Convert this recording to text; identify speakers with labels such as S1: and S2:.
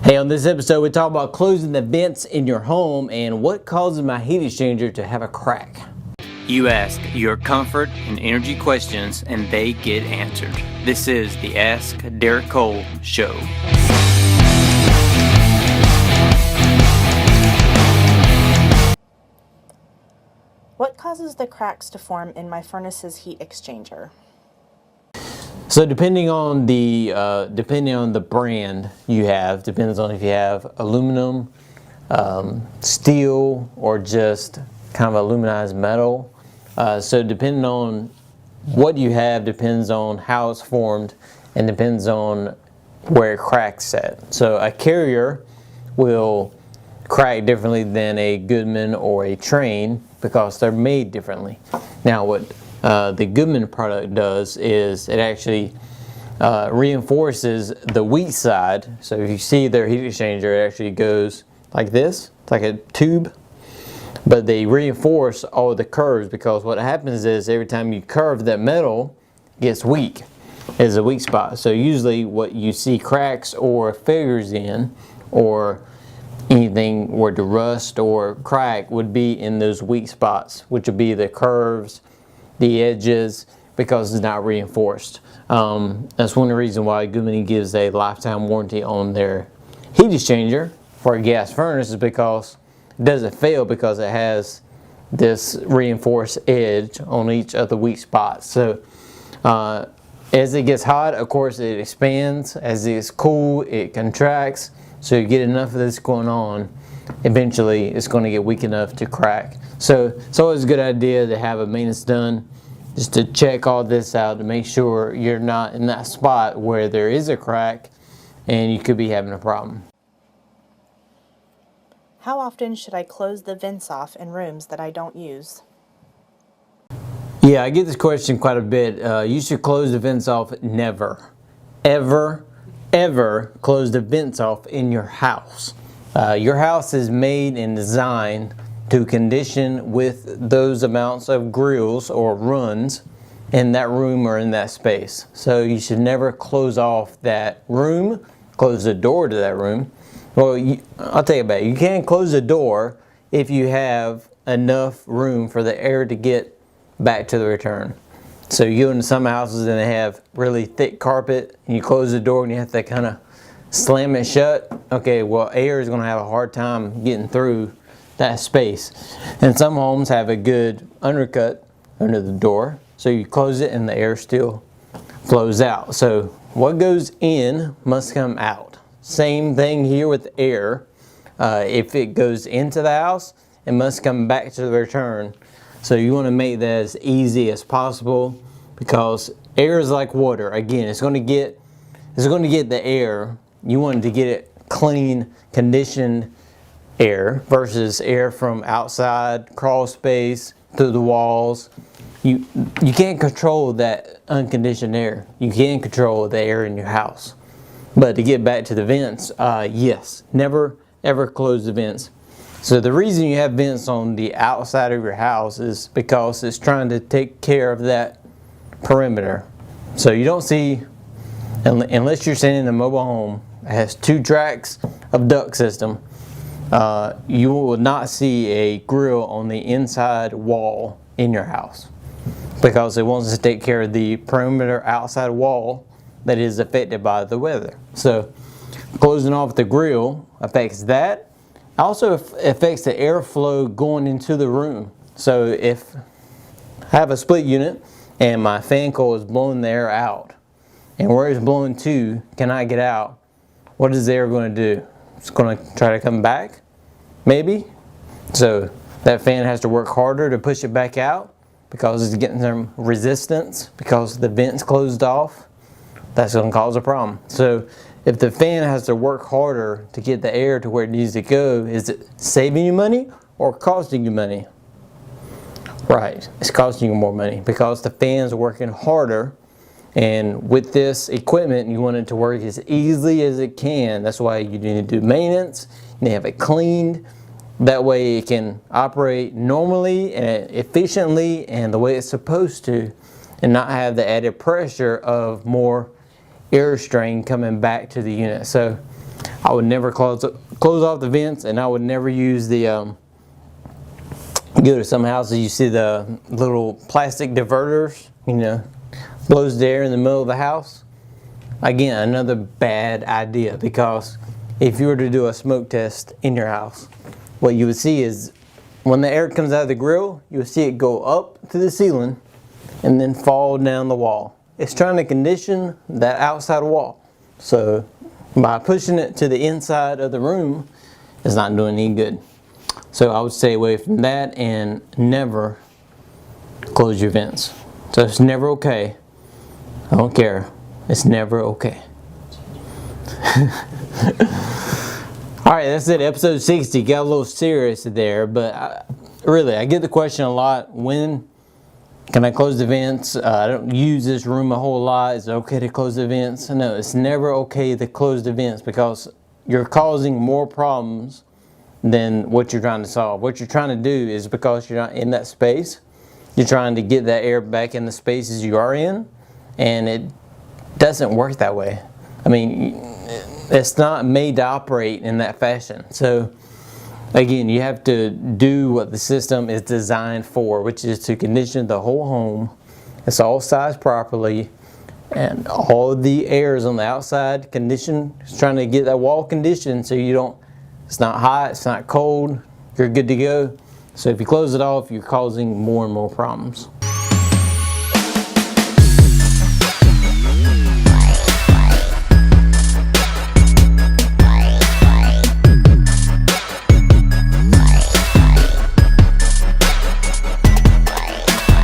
S1: Hey, on this episode we talk about closing the vents in your home and what causes my heat exchanger to have a crack.
S2: You ask your comfort and energy questions and they get answered. This is the Ask Derek Cole Show.
S3: What causes the cracks to form in my furnace's heat exchanger?
S1: So depending on the brand you have, depends on if you have aluminum, steel, or just kind of aluminized metal. So depending on what you have depends on how it's formed and depends on where it cracks at. So a Carrier will crack differently than a Goodman or a Train because they're made differently. Now what the Goodman product does is it actually reinforces the weak side. So if you see their heat exchanger, it actually goes like this. It's like a tube. But they reinforce all the curves because what happens is every time you curve that metal, it gets weak. It's a weak spot. So usually what you see cracks or failures in, or anything where the rust or crack would be in those weak spots, which would be the curves, the edges, because it's not reinforced. That's one of the reasons why Goodman gives a lifetime warranty on their heat exchanger for a gas furnace, is because it doesn't fail because it has this reinforced edge on each of the weak spots. So as it gets hot, of course it expands. As it gets cool, it contracts. So you get enough of this going on, eventually it's going to get weak enough to crack. So it's always a good idea to have a maintenance done, just to check all this out to make sure you're not in that spot where there is a crack and you could be having a problem.
S3: How often should I close the vents off in rooms that I don't use?
S1: Yeah, I get this question quite a bit. You should close the vents off never. Ever close the vents off in your house. Your house is made and designed to condition with those amounts of grills or runs in that room or in that space. So you should never close off that room, close the door to that room. Well, I'll tell you about it. You can't close the door if you have enough room for the air to get back to the return. So you go into some houses and they have really thick carpet and you close the door and you have to kind of slam it shut. Okay, well, air is going to have a hard time getting through that space. And some homes have a good undercut under the door, so you close it and the air still flows out. So what goes in must come out. Same thing here with air. If it goes into the house, it must come back to the return. So you want to make that as easy as possible, because air is like water. Again, it's going to get the air. You want to get it clean, conditioned air versus air from outside, crawl space, through the walls. You can't control that unconditioned air. You can control the air in your house. But to get back to the vents, yes, never ever close the vents. So the reason you have vents on the outside of your house is because it's trying to take care of that perimeter. So you don't see, unless you're staying in a mobile home that has 2 tracks of duct system, you will not see a grill on the inside wall in your house, because it wants to take care of the perimeter outside wall that is affected by the weather. So closing off the grill affects that. Also affects the airflow going into the room. So if I have a split unit and my fan coil is blowing the air out, and where it's blowing to cannot get out, what is the air going to do? It's going to try to come back, maybe. So that fan has to work harder to push it back out because it's getting some resistance because the vent's closed off. That's going to cause a problem. So if the fan has to work harder to get the air to where it needs to go, is it saving you money or costing you money? Right, it's costing you more money because the fan's working harder. And with this equipment, you want it to work as easily as it can. That's why you need to do maintenance. You need to have it cleaned. That way it can operate normally and efficiently and the way it's supposed to, and not have the added pressure of more air strain coming back to the unit. So I would never close off the vents, and I would never use the, go to some houses, you see the little plastic diverters, blows the air in the middle of the house. Again, another bad idea, because if you were to do a smoke test in your house, what you would see is when the air comes out of the grill, you would see it go up to the ceiling and then fall down the wall. It's trying to condition that outside wall. So by pushing it to the inside of the room, it's not doing any good. So I would stay away from that and never close your vents. So it's never okay. I don't care. It's never okay. Alright, that's it. Episode 60. Got a little serious there, but I get the question a lot. When can I close the vents? I don't use this room a whole lot. Is it okay to close the vents? No, it's never okay to close the vents, because you're causing more problems than what you're trying to solve. What you're trying to do is, because you're not in that space, you're trying to get that air back in the spaces you are in, and it doesn't work that way. I mean, it's not made to operate in that fashion. So again, you have to do what the system is designed for, which is to condition the whole home. It's all sized properly, and all the air is on the outside conditioned. It's trying to get that wall conditioned so it's not hot, it's not cold, you're good to go. So if you close it off, you're causing more and more problems.